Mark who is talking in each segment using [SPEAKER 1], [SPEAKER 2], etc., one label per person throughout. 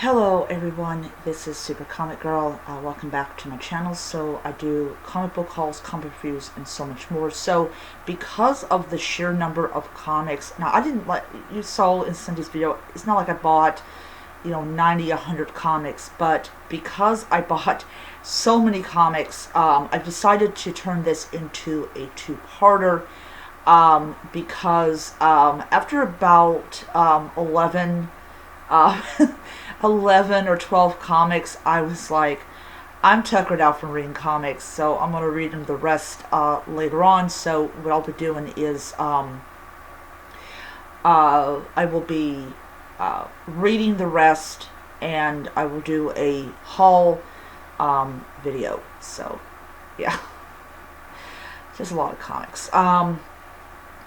[SPEAKER 1] Hello everyone, this is Super Comic Girl. Welcome back to my channel. So I do comic book hauls, comic reviews, and so much more. So because of the sheer number of comics, now I didn't like, you saw in Cindy's video, it's not like I bought, 90, 100 comics, but because I bought so many comics, I decided to turn this into a two-parter. Because after about 11 uh, 11 or 12 comics, I was like, I'm tuckered out from reading comics, so I'm going to read them the rest later on. So what I'll be doing is I will be reading the rest, and I will do a haul video. So yeah, there's a lot of comics.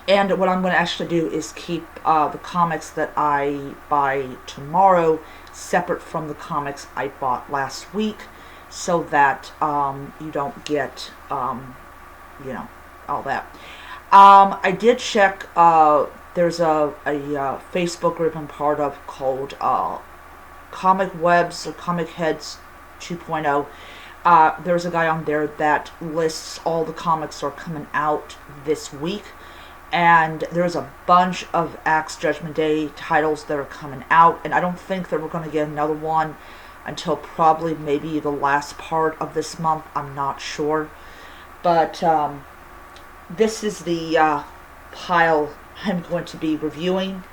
[SPEAKER 1] And what I'm going to actually do is keep the comics that I buy tomorrow separate from the comics I bought last week, so that you don't get, all that. I did check, there's a Facebook group I'm part of called Comic Webs or Comic Heads 2.0. There's a guy on there that lists all the comics that are coming out this week. And there's a bunch of Axe Judgment Day titles that are coming out, and I don't think that we're going to get another one until probably maybe the last part of this month. I'm not sure. But this is the pile I'm going to be reviewing,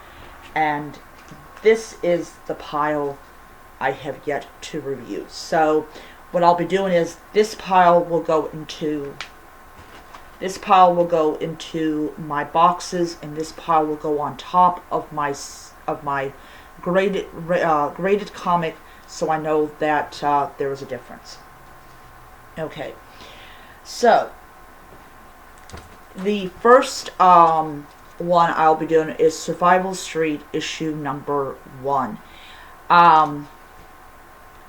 [SPEAKER 1] and this is the pile I have yet to review. So what I'll be doing is this pile will go into my boxes, and this pile will go on top of my graded comic, so I know that there is a difference. Okay, so the first one I'll be doing is Survival Street issue number 1.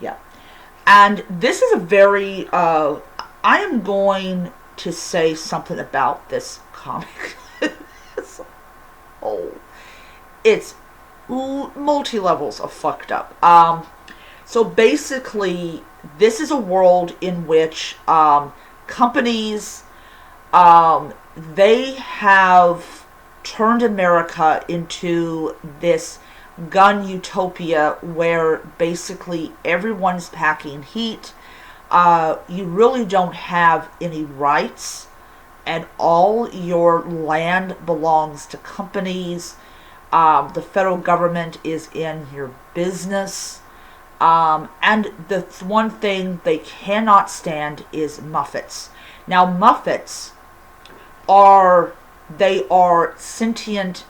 [SPEAKER 1] Yeah, and this is a very I am going to say something about this comic. It's multi-levels of fucked up. So basically, this is a world in which companies, they have turned America into this gun utopia where basically everyone's packing heat. You really don't have any rights, and all your land belongs to companies. The federal government is in your business. And the one thing they cannot stand is Muppets. Now, Muppets are sentient,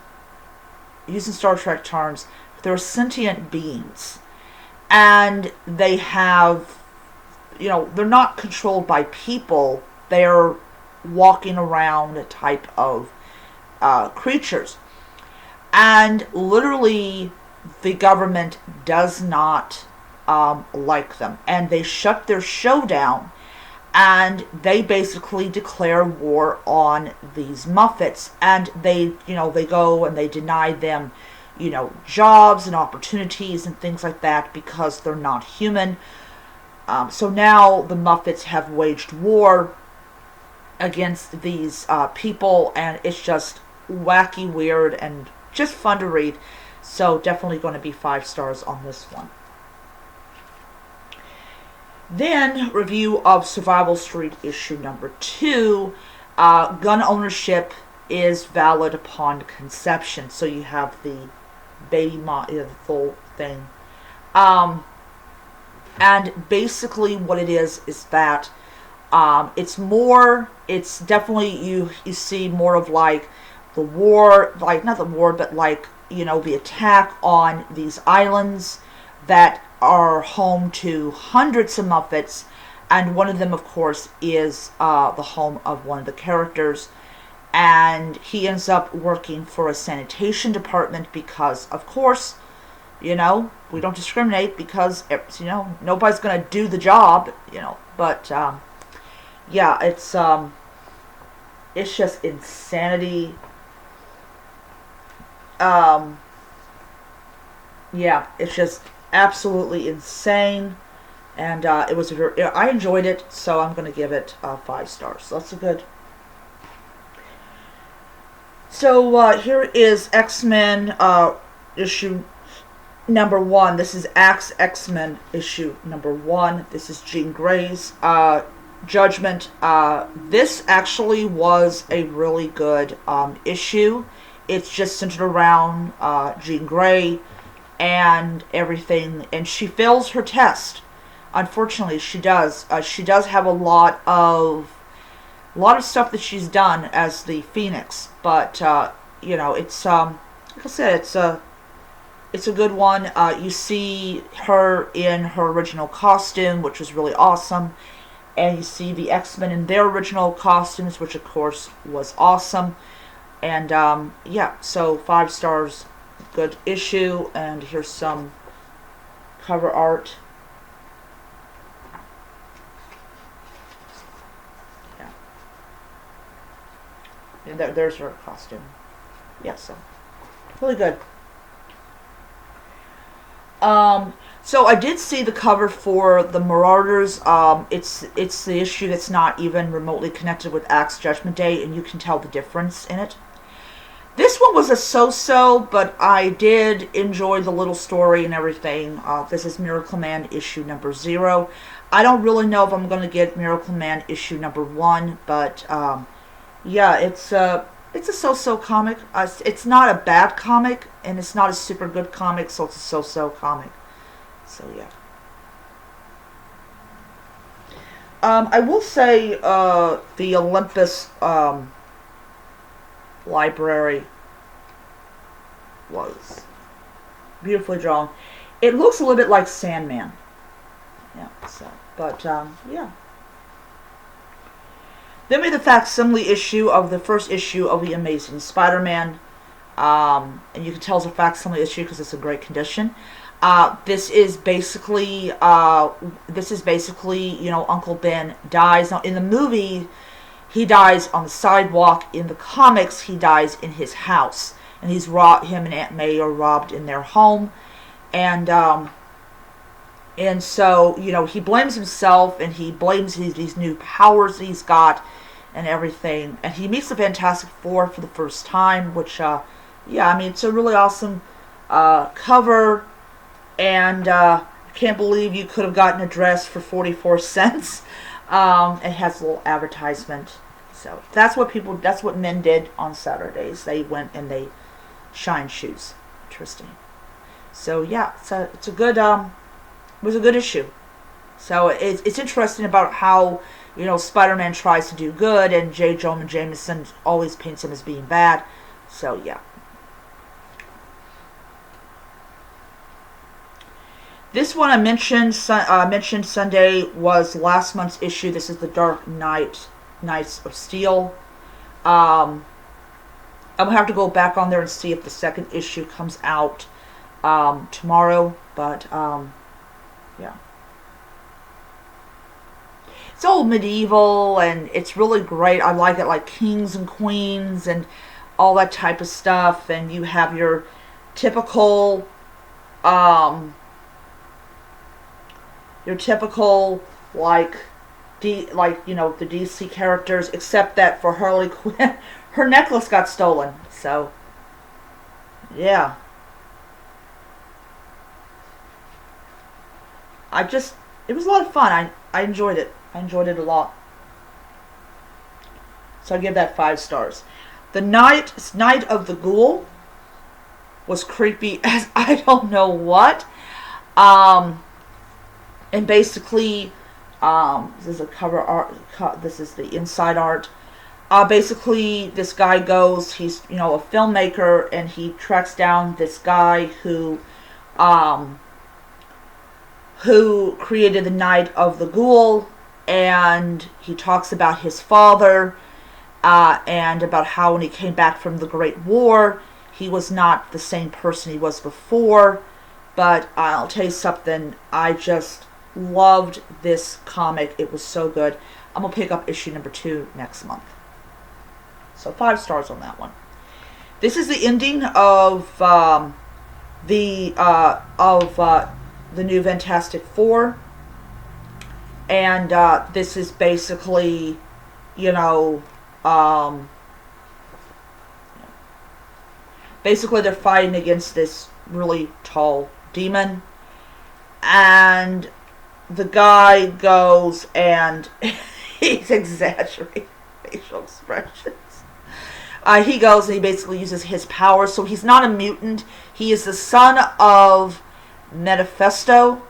[SPEAKER 1] using Star Trek terms, they're sentient beings. And they have, they're not controlled by people. They're walking around type of creatures. And literally, the government does not like them. And they shut their show down. And they basically declare war on these Muppets. And they go and they deny them, jobs and opportunities and things like that because they're not human. So now the Muppets have waged war against these people, and it's just wacky, weird, and just fun to read. So definitely going to be 5 stars on this one. Then, review of Survival Street issue number 2. Gun ownership is valid upon conception. So you have the baby the full thing. And basically what it is that it's definitely, you see more of like the war, like not the war, but like, the attack on these islands that are home to hundreds of Muppets, and one of them, of course, is the home of one of the characters, and he ends up working for a sanitation department because, of course, we don't discriminate because, nobody's going to do the job, but, yeah, it's just insanity. Yeah, it's just absolutely insane. And it was I enjoyed it, so I'm going to give it 5 stars. So that's a good. So here is X-Men issue number 1. This is X-Men issue number 1. This is Jean Grey's Judgment. This actually was a really good issue. It's just centered around Jean Grey and everything, and she fails her test. Unfortunately, she does. She does have a lot of stuff that she's done as the Phoenix, but it's like I said, it's a good one. You see her in her original costume, which was really awesome, and you see the X-Men in their original costumes, which of course was awesome. And yeah, so 5 stars, good issue. And here's some cover art. Yeah, and there's her costume. Yeah, so really good. So I did see the cover for the Marauders. It's the issue that's not even remotely connected with Axe Judgment Day, and you can tell the difference in it. This one was a so-so, but I did enjoy the little story and everything. This is Miracle Man issue number 0. I don't really know if I'm going to get Miracle Man issue number 1, but yeah, it's a so-so comic. It's not a bad comic, and it's not a super good comic, so it's a so-so comic. So yeah. I will say the Olympus library was beautifully drawn. It looks a little bit like Sandman. Yeah. So, but yeah. Then we have the facsimile issue of the first issue of the Amazing Spider-Man, and you can tell it's a facsimile issue because it's in great condition. This is basically, Uncle Ben dies. Now, in the movie, he dies on the sidewalk. In the comics, he dies in his house, and him and Aunt May are robbed in their home, and so he blames himself, and he blames these new powers that he's got, and everything, and he meets the Fantastic Four for the first time, which yeah, I mean, it's a really awesome cover. And I can't believe you could have gotten a dress for 44 cents. It has a little advertisement. So that's what men did on Saturdays. They went and they shined shoes. Interesting. So yeah, it's a good it was a good issue. So it's interesting about how Spider-Man tries to do good, and J. Jonah Jameson always paints him as being bad. So yeah. This one I mentioned Sunday was last month's issue. This is the Dark Knights of Steel. I'm going to have to go back on there and see if the second issue comes out tomorrow. But, yeah. It's all medieval, and it's really great. I like it, like kings and queens and all that type of stuff. And you have your typical... like the DC characters, except that for Harley Quinn, her necklace got stolen. So, yeah. It was a lot of fun. I enjoyed it. I enjoyed it a lot. So I give that 5 stars. The Night of the Ghoul was creepy as I don't know what. And basically, this is a cover art. This is the inside art. Basically, this guy goes. He's a filmmaker, and he tracks down this guy who created the Night of the Ghoul, and he talks about his father, and about how when he came back from the Great War, he was not the same person he was before. But I'll tell you something. I just loved this comic. It was so good. I'm gonna pick up issue number 2 next month. So 5 stars on that one. This is the ending of the new Fantastic Four. And this is basically, you know, basically they're fighting against this really tall demon. And the guy goes and he's exaggerating facial expressions. He goes and he basically uses his powers. So he's not a mutant. He is the son of Manifesto.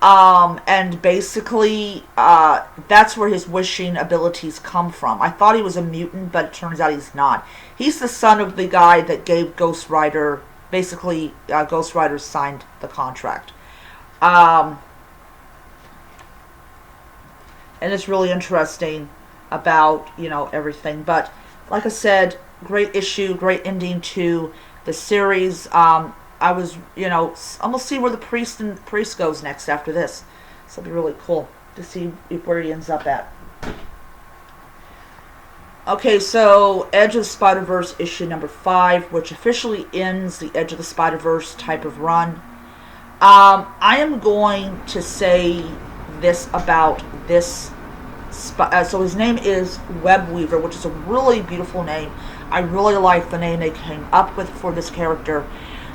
[SPEAKER 1] And basically, that's where his wishing abilities come from. I thought he was a mutant, but it turns out he's not. He's the son of the guy that gave Ghost Rider, basically, Ghost Rider signed the contract. And it's really interesting about, you know, everything. But, like I said, great issue, great ending to the series. I was, you know, I'm going to see where the priest goes next after this. So it'll be really cool to see where he ends up at. Okay, so Edge of the Spider-Verse issue number 5, which officially ends the Edge of the Spider-Verse type of run. I am going to say this about this. So his name is Webweaver, which is a really beautiful name. I really like the name they came up with for this character.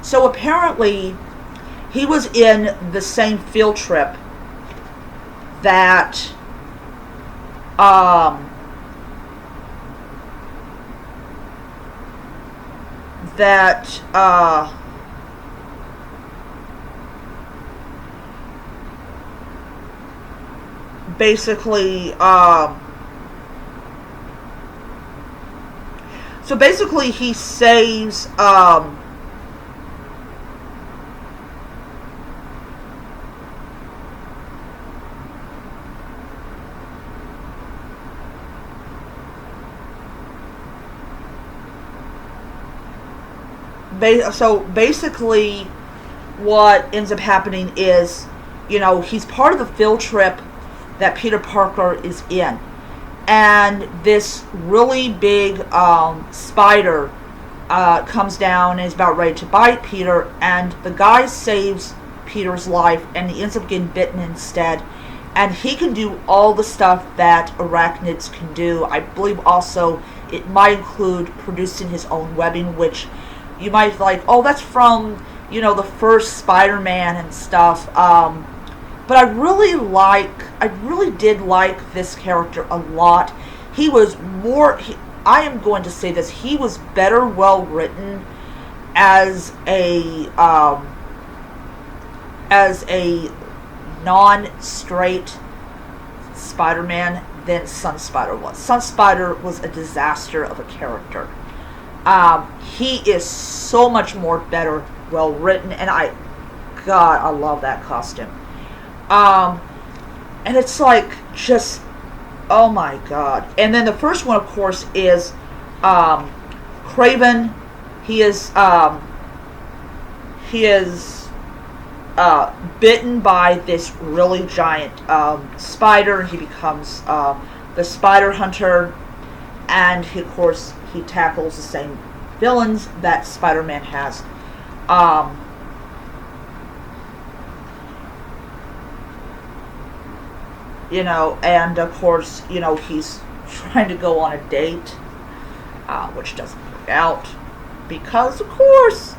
[SPEAKER 1] So apparently, he was in the same field trip that basically so basically he saves so basically what ends up happening is, you know, he's part of the field trip that Peter Parker is in. And this really big spider comes down and is about ready to bite Peter. And the guy saves Peter's life and he ends up getting bitten instead. And he can do all the stuff that arachnids can do. I believe also it might include producing his own webbing, which you might like, oh, that's from, you know, the first Spider-Man and stuff. But I really did like this character a lot. He was more, I am going to say this, he was better well written as a non-straight Spider-Man than Sunspider was. Sunspider was a disaster of a character. He is so much more better well written, and I love that costume. And it's like just, oh my god. And then the first one, of course, is Kraven. He is bitten by this really giant spider. He becomes the Spider Hunter, and he, of course, he tackles the same villains that Spider-Man has. You know, and of course, you know, he's trying to go on a date, which doesn't work out, because, of course,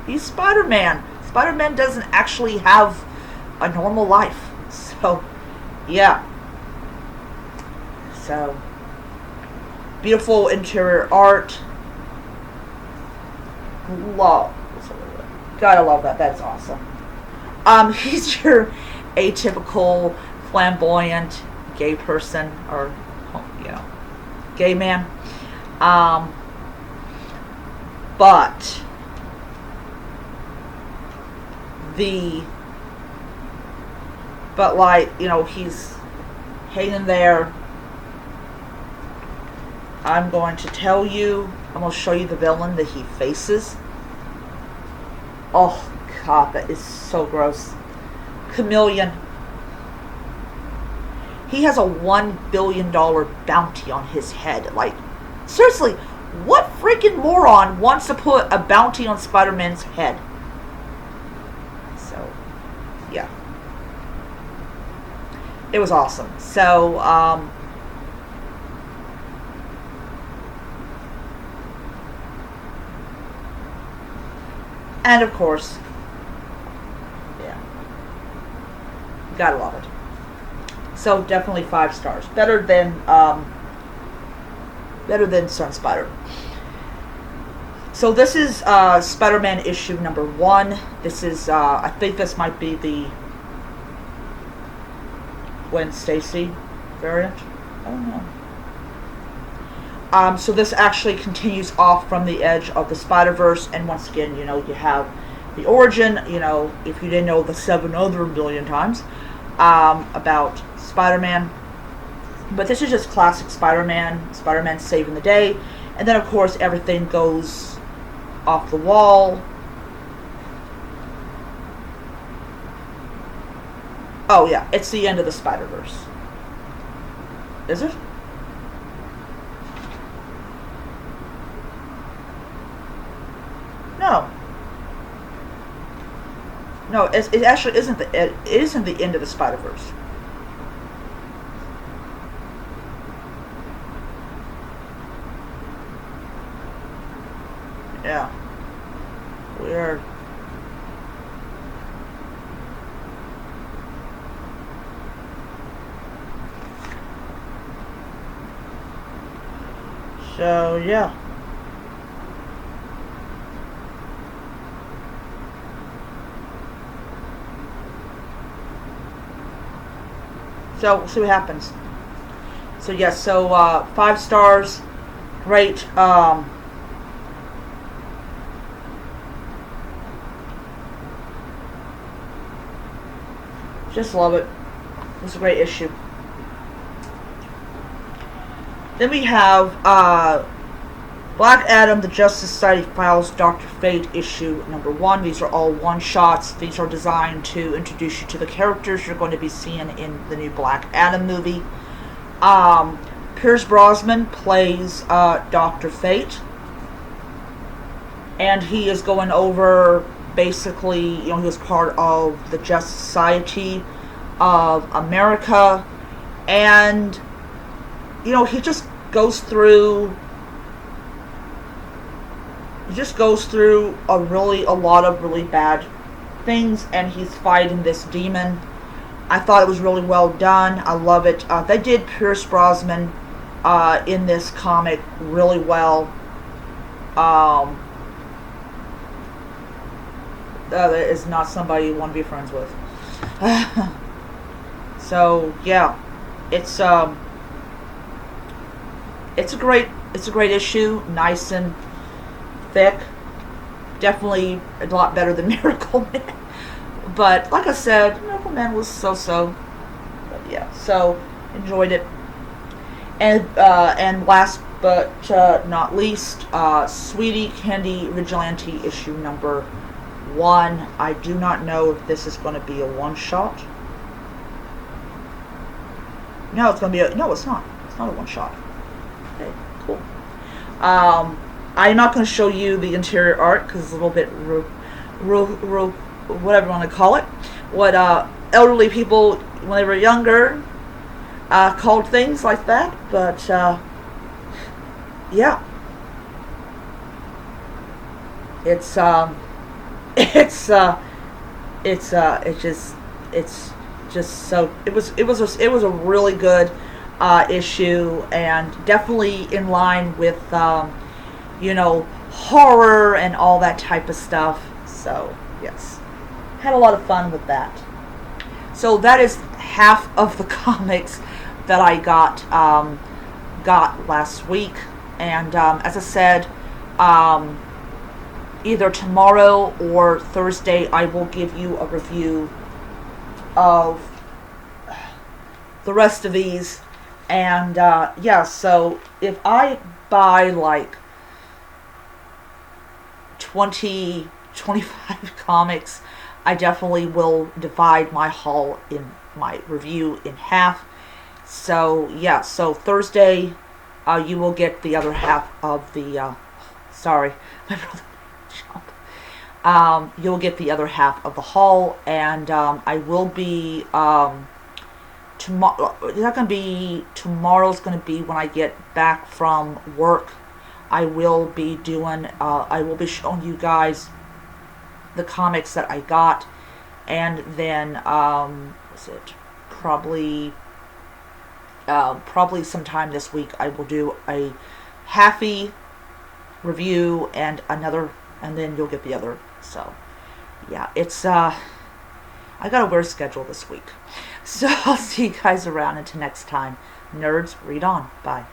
[SPEAKER 1] he's Spider-Man. Spider-Man doesn't actually have a normal life. So, yeah. So, beautiful interior art. Gotta love that. That's awesome. He's your atypical, flamboyant, gay person, or, you know, gay man. But like, you know, he's hanging there. I'm going to tell you, I'm going to show you the villain that he faces. Oh, God, that is so gross. Chameleon. He has a $1 billion bounty on his head. Like, seriously, what freaking moron wants to put a bounty on Spider-Man's head? So, yeah, it was awesome. So, and of course, yeah, gotta love it. So definitely 5 stars. Better than Sun Spider. So this is Spider-Man issue number 1. This is I think this might be the Gwen Stacy variant. I don't know. So this actually continues off from the edge of the Spider-Verse, and once again, you have the origin, if you didn't know the 7 other billion times, about Spider-Man. But this is just classic Spider-Man saving the day, and then of course everything goes off the wall. Oh yeah, it's the end of the Spider-Verse. Is it? No. No, it actually isn't it isn't the end of the Spider-Verse. Yeah. Weird. So, yeah. So, we'll see what happens. So, yes, so 5 stars. Great. Just love it. It's a great issue. Then we have Black Adam, The Justice Society Files, Dr. Fate, issue number 1. These are all one-shots. These are designed to introduce you to the characters you're going to be seeing in the new Black Adam movie. Pierce Brosnan plays Dr. Fate. And he is going over, basically, he was part of the Justice Society of America. And, he just goes through a lot of really bad things, and he's fighting this demon. I thought it was really well done. I love it. They did Pierce Brosnan in this comic really well. That is not somebody you want to be friends with. So yeah, it's a great issue, nice and thick. Definitely a lot better than Miracle Man. But like I said, Miracle Man was so-so. But yeah, so enjoyed it. And last but not least, Sweetie Candy Vigilante issue number 1. I do not know if this is going to be a one-shot. No, it's going to be no, it's not. It's not a one-shot. Okay, cool. I'm not going to show you the interior art because it's a little bit whatever you want to call it. What elderly people, when they were younger, called things like that. But yeah, it's just so it was a really good issue, and definitely in line with horror and all that type of stuff. So yes, had a lot of fun with that. So that is half of the comics that I got last week, and as I said, either tomorrow or Thursday I will give you a review of the rest of these. And yeah, so if I buy like 20-25 comics, I definitely will divide my haul in my review in half. So yeah, so Thursday you will get the other half of the sorry, my brother jumped. you'll get the other half of the haul. And I will be tomorrow. It's not going to be tomorrow's going to be when I get back from work. I will be doing. I will be showing you guys the comics that I got, and then was it probably sometime this week I will do a halfy review and another, and then you'll get the other. So yeah, it's I got a weird schedule this week. So I'll see you guys around. Until next time, nerds, read on. Bye.